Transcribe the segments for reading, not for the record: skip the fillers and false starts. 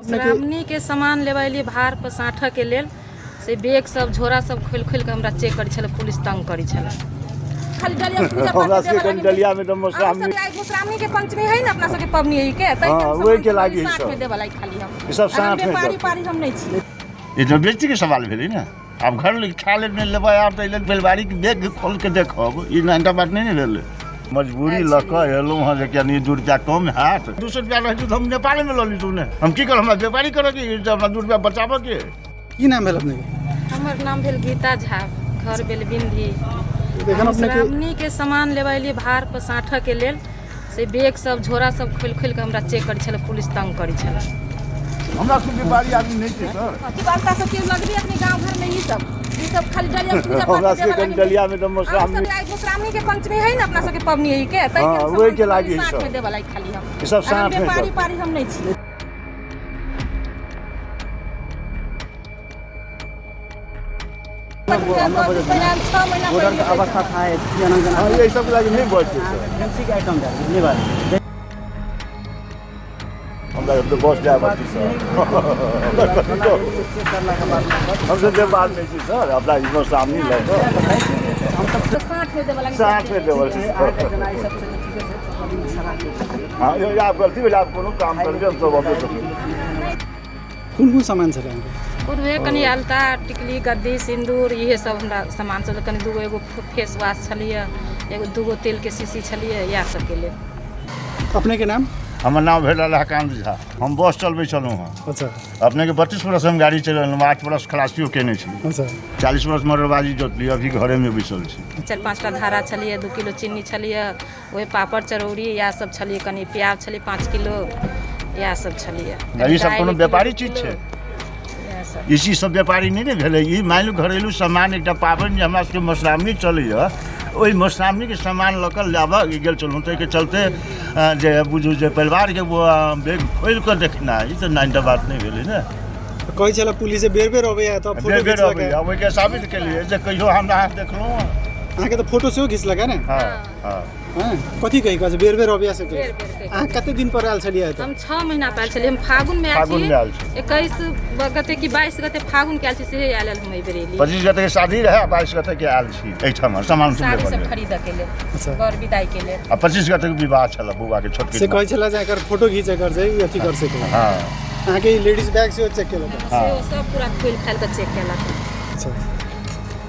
श्रावणी के सामान लेबे लिए भार पर साँठऽ के लेल से बैग सब झोरा सब खोल खोल के हमरा चेक करै छलै, पुलिस तंग करै छलै। खाली डलिया पूजा हमरा सबके कनि डलिया में तो मौसरामनी मौसरामनी के पंचमी है ना अपना सबके पबनी है के तै हां ओइ के लागि साथ में देबा लागि खाली हम ई सब साथ में पारी पारी हम नहीं छी। ये तो बेइज्जती के सवाल भेलै ना। अब घर ले खा ले लेबै आब त इले बेलबारी के बैग खोल के देखब ई नंटा बात नहीं भेलै। मजबूरी ल क एलहुं हां जे कनी 2 रुपया कम हाथ 200 रुपया रह त हम नेपाल में ल ली तूने हम की कर हमरा व्यापारी करे की हमरा 2 रुपया बचाबे के। की नाम भेल अपने? हमर नाम भेल गीता झा, घर बेलबिंदी। देखन अपने के श्रावणी के सामान लेबे लिए भार पर साँठऽ के लेल से बैग सब झोरा सब खोल खोल के हमरा चेक करै छलै, पुलिस तंग करै छलै। हमरा सब व्यापारी आदमी नहीं छै सर। अथी बात सब के लगबी अपने गांव घर में ई सब खाली डलिया पूजा हमरा सबके कनि डलिया में तो मौसरामनी मौसरामनी के पंचमी है ना अपना सबके पबनी है के तै हां ओइ के लागि साथ सब में देबा लागि खाली हम ई सब साथ में पारी पारी हम नहीं छी। अवस्था था हां ये सब लागि नहीं बचै सर। फैंसी के आइटम था ये बात हमरा तो बस जाए बात सर। हमसे जे बात नहीं छी सर अपना इनो सामने ले साथ में देबा लागि साथ में देवल हां ये आप गलती भेल आप कोनो काम कर हम सब वापस कौन सामान छलै? उहे कनी अलता टिकली गद्दी सिंदूर इहे सब हमरा सामान सब कनी दूगो एगो फेस वॉश छलिए, एगो दूगो तेल के शीशी छलिए, इएह सब के लेल। अपने के नाम? हमर नाम भेल लहकांत झा। हम बस चलबै छलहुँ हँ। अच्छा अपने के 32 बरस हम गाड़ी चलेलहुँ, 8 बरस खलासियो केने छी। अच्छा 40 बरस मरबाजी जोतली, अभी घरे में बैसल छी। 4-5 टा धारा छलिए, 2 किलो चीनी छलिए, ओहि पापड़ चरौड़ी इएह सब छलिए, कनी प्याज छलिए 5 किलो इएह सब छलिए। ई सब कोनो व्यापारी चीज छै? ई चीज सब व्यापारी नहीं ने भेलै। ई मान लू घरेलू सामान एकटा पाबनि जे हमरा सबके मौसरामनी चलैया ओहि मौसरामनी के सामान लऽ कऽ लाबऽ गेल छलहुँ, ताहिके चलते जे बुझू जे परिवार के बैग खोलि कऽ देखनाइ ई तऽ नाइटा बात नहीं भेलै ने। कहै छला पुलिस बेर बेर अबैया त फोटो बेर अबैया ओहिके साबित केलियै जे कहियो हमरा देखलहुँ अहाँ के त फोटो सेहो घिचलक है ने? हाँ हाँ हां कथि कहि कहै बेर बेर अबैया से के बेर बेर कहि। अहाँ कते दिन पर आयल छलियै त? हम 6 महीना पर आयल छलिए, हम फागुन में आयल छी। 21 गते की 22 गते फागुन के आयल छी, से आयल हम एहि बेर एली। 25 गते के शादी रहे, 22 गते के आयल छी एहिठाम सामान साड़ी सुनले सब खरीद के लेल, अच्छा घर विदाई के लेल। आ 25 गते के विवाह छला बौआ के छोटकी से कहै छला जे एकर फोटो घिच कर छै अथि कर सके। हां अहाँ के लेडीज बैग से चेक केलक? से सब पूरा खोल खाल के चेक केलक। अच्छा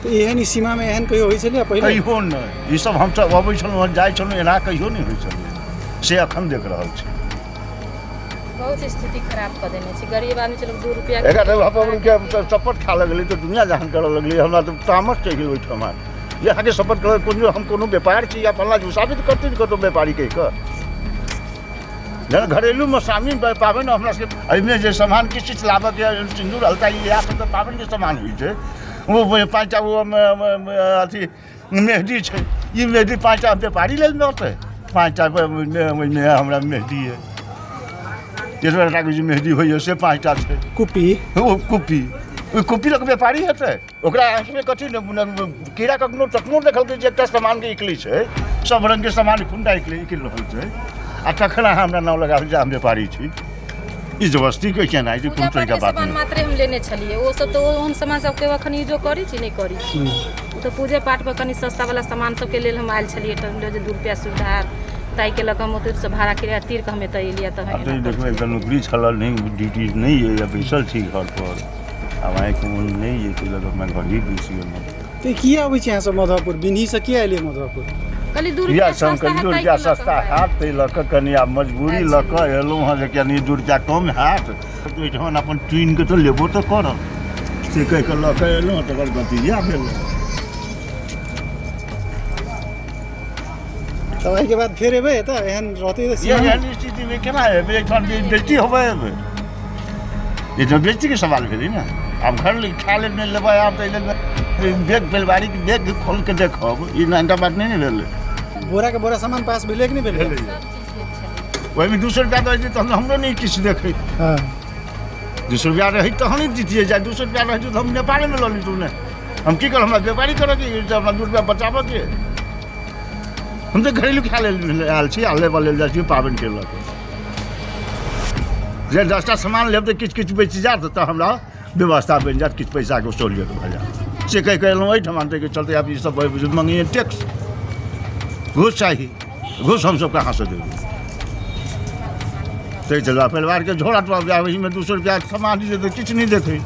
तो एहन सीमा में एहन कहियो होइ छलै पहिले? कहियो नहीं। ई सब हम सब अबै छलहुँ जाइ छलहुँ एना कहियो नहीं होइ छलै, से अखन देख रहल छी। बहुत स्थिति खराब कर देने छी, गरीब आदमी चलो 2 रुपया एका के चपट खा लगली तो दुनिया जहान करऽ लगली, हमरा तो तामस चढ़ि गेल ओहिठाम। ये आगे सपोर्ट कर कोनो हम कोनो व्यापार छी या फल्ला जो साबित करते कतो व्यापारी कहि कऽ जन घरेलू मौसरामनी पाबनि हमरा सबके एहिमे जे सामान किछु चीज लाबऽ के सिंदूर हल्का इएह सब तऽ पाबनि के सामान होइ छै। वो 5टा वो अथी मेहदी छै, ई मेहदी 5टा व्यापारी लेल नतै, 5टा ओहिमे हमरा मेहदी है, 13 टा के जे मेहदी होइए से 5टा छै। कुपी ओ कुपी ओहि कुपी लग व्यापारी हेतै ओकरा आँखिमे कथी कीड़ा कखनो तखनो देखलकै जे एकटा सामान के इकली छै, सब रंग के सामान खुंडा इकली रहल छै आ तखन अहाँ हमरा नाम लगाबी जे हम व्यापारी छी। ई जबरदस्ती के केना ई कोन तरीका बात सामान नहीं। मात्रे हम लेने छलिए, वो सब तो ओहन सामान सब के अखन यूजो करी छी नहीं करी छी। तो पूजे पाठ पर कनी सस्ता वाला सामान सब के लेल हम आयल छलिए, त जे 2 रुपया सुधार ताई के लक हम ओते से भाड़ा किराया तीर के हमें त एलिया त अब तो देखो एक नौकरी छल नहीं, ड्यूटी नहीं है या बैसल छी घर पर, अब आए कोनो नहीं है कि लग मैं घर ही घुस गेल। तो की आबै छै यहाँ से मधुपुर बिन्ही से की आइले मधुपुर? कली 2 या रुपया सम कनी 2 रुपया सस्ता हाथ ते लक कनी आब मजबूरी लक एलहुँ हँ जे कनी 2 रुपया कम हाथ तो एठन अपन चुनि के तो लेबो तो करब से कहि के लक एलहुँ तकर गति इएह भेल। तब के बाद फिर एबै त एहन रहतै त एहन स्थिति में केना हेबै, एठन बेइज्जती होबै हेबै, ये तो बेइज्जती के सवाल भेलै ना। अब घर ले खा ले नहीं लेबै आब तऽ बैग बेलबारी के बैग खोल के देखब ई नाइटा बात नहीं ने भेलै। बोरा के बोरा सामान पास भेलै कि नहीं भेलै? ओहिमे 200 रुपया दै छै तऽ हमरो नहीं किछु देखै। हां 200 रुपया रही तहन ही दितियै, जा 200 रुपया रही तो हम नेपाल में लऽ ली तूने हम की कर हमरा व्यापारी करऽ के हमरा 2 रुपया बचाबऽ के। हम तो घरेलू खा लेल आयल छी, आले बले जाइ छी पाबनि के लऽ के। जे 10टा सामान लेब तऽ किछु किछु बेचि जायत तऽ हमरा व्यवस्था बनि जायत किछु पैसाके सहूलियत भऽ जायत से कहि कऽ एलहुँ एहिठाम ताहिके चलते आब ईसब मंगिए टैक्स घूस चाही घूस हमसब कहाँसँ देबै ताहि चलते परिवारके झोरा टोरा ओहिमे 200 रुपया सामान दे तऽ किछु नहि देतै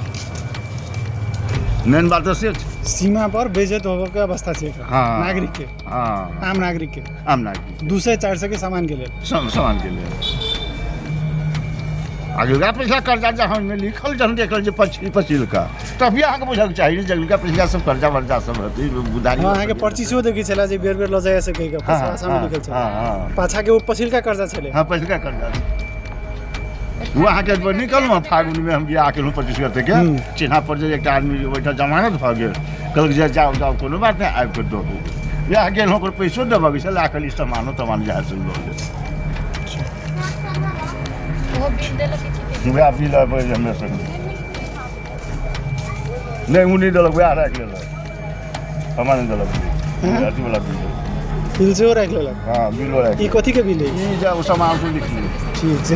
मेन बात तऽ से छै सीमा पर बेइज्जत होबे के अवस्था छै एकरा। हाँ। नागरिक के हाँ आम नागरिक के आम नागरिक 200-400 के सामान के लेल सामान के लिए अगिलका पिछला कर्जा जहाँमे लिखल जहन देखल जे पछिल का तभी अहाँके बुझक चाही जे अगिलका पिछला सब कर्जा वर्जा सब रहतै उधारी अहाँ के पर्ची सेहो देखै छला जे बेर बेर ल जाय से कहि के हाँ, भाषा में हाँ, लिखल छै हाँ। पाछा के वो पछिलका कर्जा छले। हाँ पछिलका कर्जा वो अहाँके निकललहुँ फागुनमे हम बियाह केलहुँ 25 गते के चिन्हा पर जे एकटा आदमी ओहिठाम जमानत भऽ गेल कहलक जे जाउ जाउ कोनो बात नहि आबि कऽ दऽ बियाह गेलहुँ ओकर पैसो देबऽ छै लए कऽ सामानो तमान जहाँ से लऽ गेल ओहो बिल देलक कि वएह बिल हमे संग नहीं वो नहीं देलक वएह राखि लेलक हमरा नहीं देलक अथी वाला बिल बिल सेहो राखि लेलक। हाँ बिलो राखि ई कथी के बिल है? ई जे सामान सब लिखली ठीक छै।